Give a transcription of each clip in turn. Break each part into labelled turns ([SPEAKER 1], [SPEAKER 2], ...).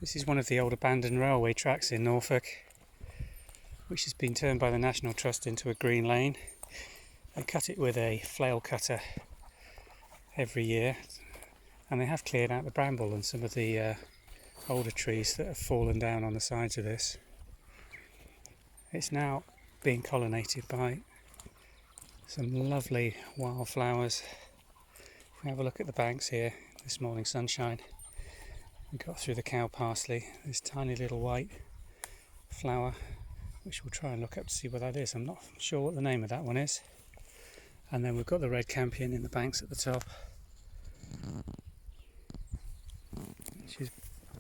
[SPEAKER 1] This is one of the old abandoned railway tracks in Norfolk, which has been turned by the National Trust into a green lane. They cut it with a flail cutter every year, and they have cleared out the bramble and some of the older trees that have fallen down on the sides of this. It's now being pollinated by some lovely wildflowers. If we have a look at the banks here, this morning sunshine, we got through the cow parsley, this tiny little white flower, which we'll try and look up to see what that is. I'm not sure what the name of that one is. And then we've got the red campion in the banks at the top. She's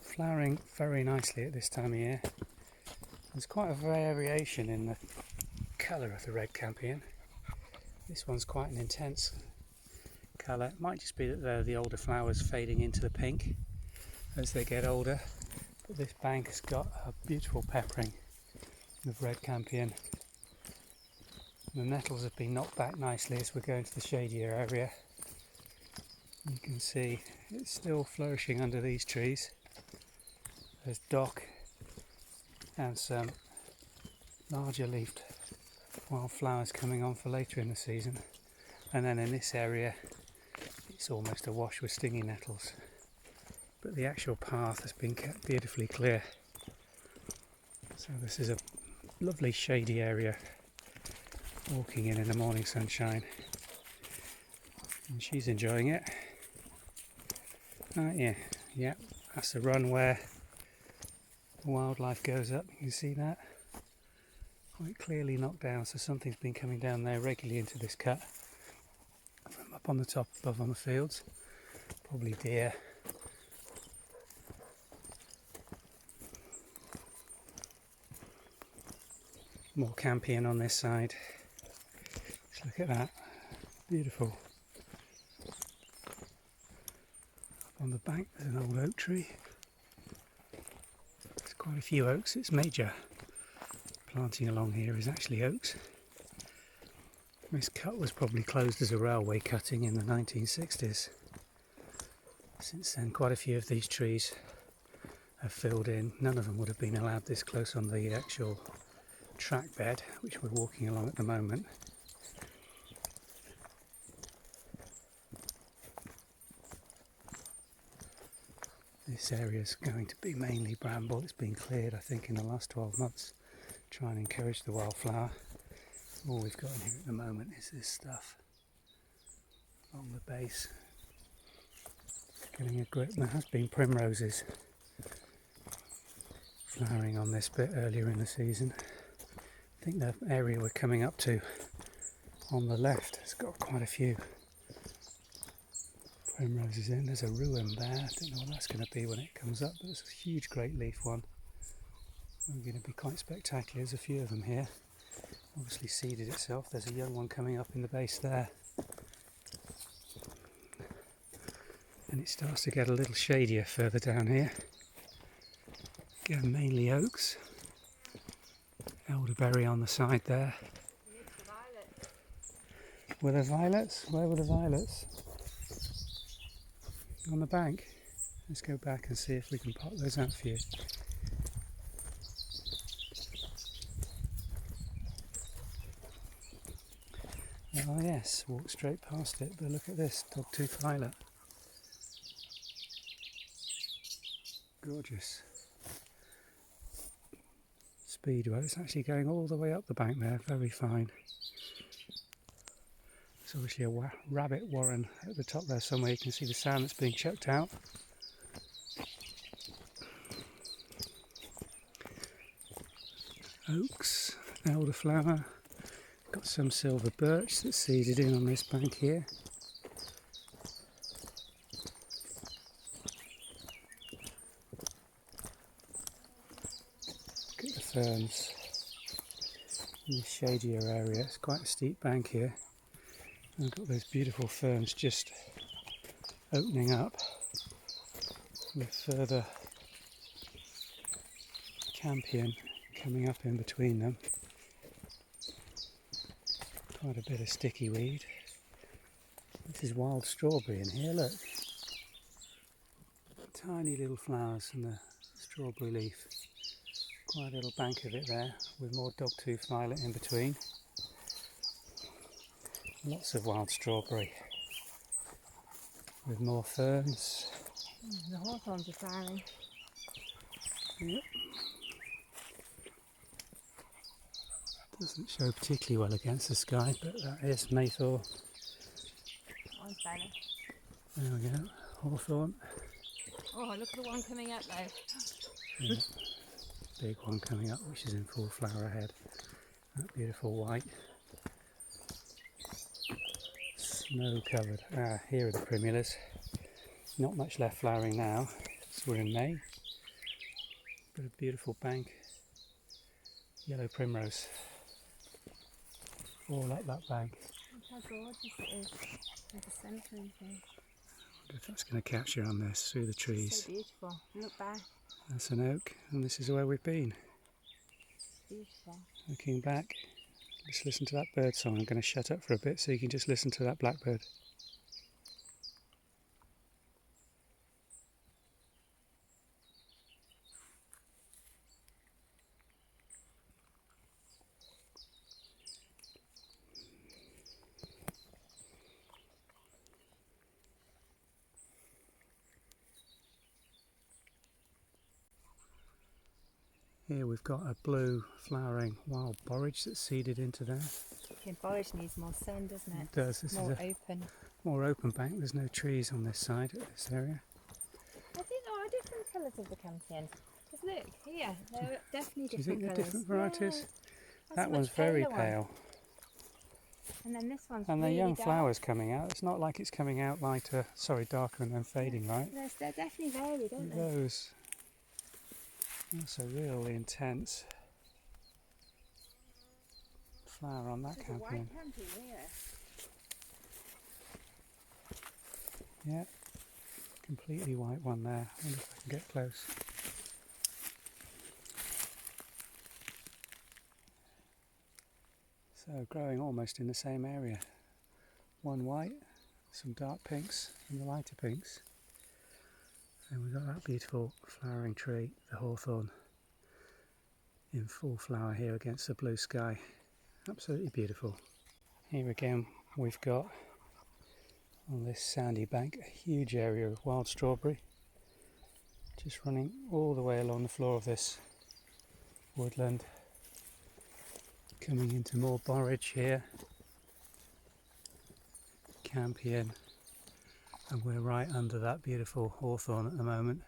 [SPEAKER 1] flowering very nicely at this time of year. There's quite a variation in the colour of the red campion. This one's quite an intense colour. It might just be that they're the older flowers fading into the pink as they get older. But this bank has got a beautiful peppering of red campion. The nettles have been knocked back nicely as we're going to the shadier area. You can see it's still flourishing under these trees. There's dock and some larger leafed wildflowers coming on for later in the season. And then in this area it's almost awash with stinging nettles. But the actual path has been kept beautifully clear. So this is a lovely shady area, walking in the morning sunshine, and she's enjoying it. Yeah, that's the run where the wildlife goes up. You can see that quite clearly knocked down, so something's been coming down there regularly into this cut from up on the top above on the fields, probably deer. More campion on this side. Just look at that, beautiful. Up on the bank there's an old oak tree. There's quite a few oaks. Its major planting along here is actually oaks. This cut was probably closed as a railway cutting in the 1960s. Since then quite a few of these trees have filled in. None of them would have been allowed this close on the actual track bed, which we're walking along at the moment. This area is going to be mainly bramble. It's been cleared, I think, in the last 12 months, trying to encourage the wildflower. All we've got in here at the moment is this stuff along the base. Getting a grip. There has been primroses flowering on this bit earlier in the season. I think the area we're coming up to on the left has got quite a few primroses in. There's a ruin there. I don't know what that's going to be when it comes up, but it's a huge great leaf one. It's going to be quite spectacular. There's a few of them here. Obviously seeded itself. There's a young one coming up in the base there. And it starts to get a little shadier further down here. Again, mainly oaks. Elderberry on the side there. Were there violets? Where were the violets? On the bank. Let's go back and see if we can pop those out for you. Oh yes, walk straight past it, but look at this, dogtooth violet. Gorgeous. Speedway. It's actually going all the way up the bank there, very fine. There's obviously a rabbit warren at the top there somewhere. You can see the sand that's being chucked out. Oaks, elderflower. Got some silver birch that's seeded in on this bank here. Look at the ferns in this shadier area. It's quite a steep bank here. And we've got those beautiful ferns just opening up with further campion coming up in between them. Quite a bit of sticky weed. This is wild strawberry in here, look. Tiny little flowers, and the strawberry leaf. Quite a little bank of it there with more dogtooth violet in between. Lots of wild strawberry with more ferns.
[SPEAKER 2] The hawthorns are flowering.
[SPEAKER 1] Yep. Doesn't show particularly well against the sky, but that is maythorn.
[SPEAKER 2] That one's better.
[SPEAKER 1] There we go, hawthorn.
[SPEAKER 2] Oh, look at the one coming up though.
[SPEAKER 1] Yeah. Big one coming up, which is in full flower ahead. That beautiful white. Snow covered. Here are the primulas. Not much left flowering now, so we're in May. But a beautiful bank. Yellow primrose. All up that bank.
[SPEAKER 2] Look how gorgeous it is. With the centering thing.
[SPEAKER 1] I wonder if that's going to capture on this through the trees.
[SPEAKER 2] So beautiful. Look back.
[SPEAKER 1] That's an oak, and this is where we've been.
[SPEAKER 2] Beautiful.
[SPEAKER 1] Looking back, just listen to that bird song. I'm going to shut up for a bit so you can just listen to that blackbird. Here we've got a blue flowering wild borage that's seeded into there.
[SPEAKER 2] Okay, borage needs more sun, doesn't it?
[SPEAKER 1] It does. This
[SPEAKER 2] More
[SPEAKER 1] is a
[SPEAKER 2] open.
[SPEAKER 1] more open bank. There's no trees on this side of this area.
[SPEAKER 2] I think there are different colours of the campion. Because look, here, there are definitely different colours.
[SPEAKER 1] Do you think they're different varieties?
[SPEAKER 2] Yeah.
[SPEAKER 1] That
[SPEAKER 2] a
[SPEAKER 1] one's
[SPEAKER 2] much
[SPEAKER 1] very
[SPEAKER 2] paler
[SPEAKER 1] pale.
[SPEAKER 2] And then this one's
[SPEAKER 1] And
[SPEAKER 2] really
[SPEAKER 1] the young
[SPEAKER 2] dark.
[SPEAKER 1] flowers coming out. It's not like it's coming out lighter, darker and then fading, right?
[SPEAKER 2] Yes, they're definitely varied, aren't they?
[SPEAKER 1] Those. That's a really intense flower on that
[SPEAKER 2] There's a white
[SPEAKER 1] campion.
[SPEAKER 2] campion here.
[SPEAKER 1] Yeah, completely white one there. I wonder if I can get close. So growing almost in the same area. One white, some dark pinks and the lighter pinks. And we've got that beautiful flowering tree, the hawthorn, in full flower here against the blue sky. Absolutely beautiful. Here again we've got, on this sandy bank, a huge area of wild strawberry, just running all the way along the floor of this woodland. Coming into more borage here, campion, and we're right under that beautiful hawthorn at the moment,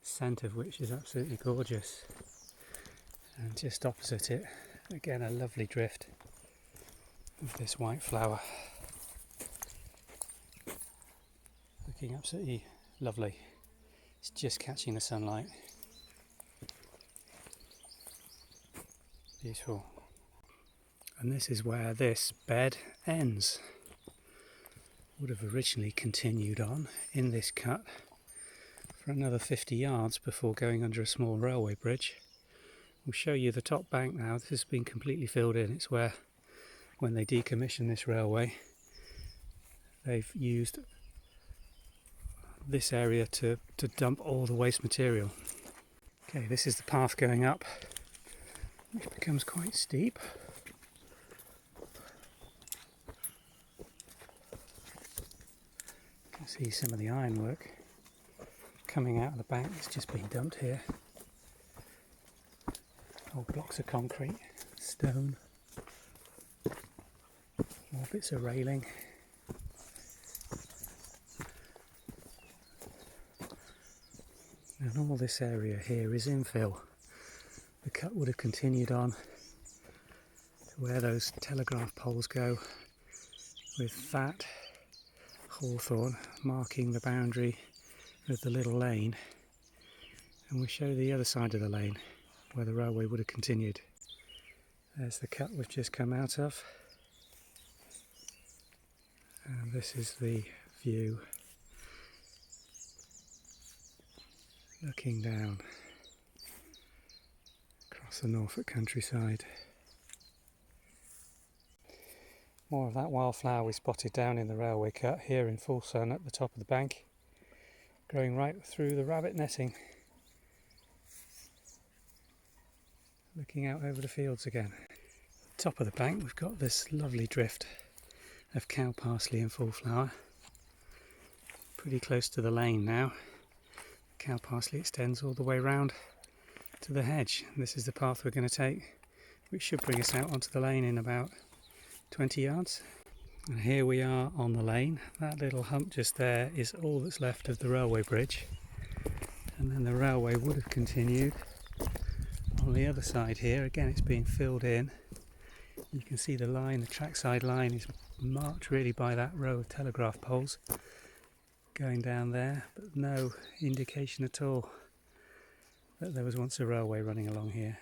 [SPEAKER 1] scent of which is absolutely gorgeous. And just opposite it, again a lovely drift of this white flower. Looking absolutely lovely. It's just catching the sunlight. Beautiful. And this is where this bed ends. Would have originally continued on in this cut for another 50 yards before going under a small railway bridge. We'll show you the top bank now. This has been completely filled in. It's where, when they decommissioned this railway, they've used this area to dump all the waste material. Okay, this is the path going up, which becomes quite steep. You can see some of the ironwork coming out of the bank that's just been dumped here. Old blocks of concrete, stone, more bits of railing. And all this area here is infill. The cut would have continued on to where those telegraph poles go, with that hawthorn marking the boundary of the little lane. And we'll show the other side of the lane where the railway would have continued. There's the cut we've just come out of. And this is the view looking down across the Norfolk countryside. More of that wildflower we spotted down in the railway cut, here in full sun at the top of the bank, growing right through the rabbit netting. looking out over the fields again. Top of the bank we've got this lovely drift of cow parsley in full flower. Pretty close to the lane now. Cow parsley extends all the way round to the hedge. This is the path we're going to take, which should bring us out onto the lane in about 20 yards. And here we are on the lane. That little hump just there is all that's left of the railway bridge, and then the railway would have continued on the other side here. Again, it's being filled in. You can see the line, the trackside line is marked really by that row of telegraph poles going down there, but no indication at all that there was once a railway running along here.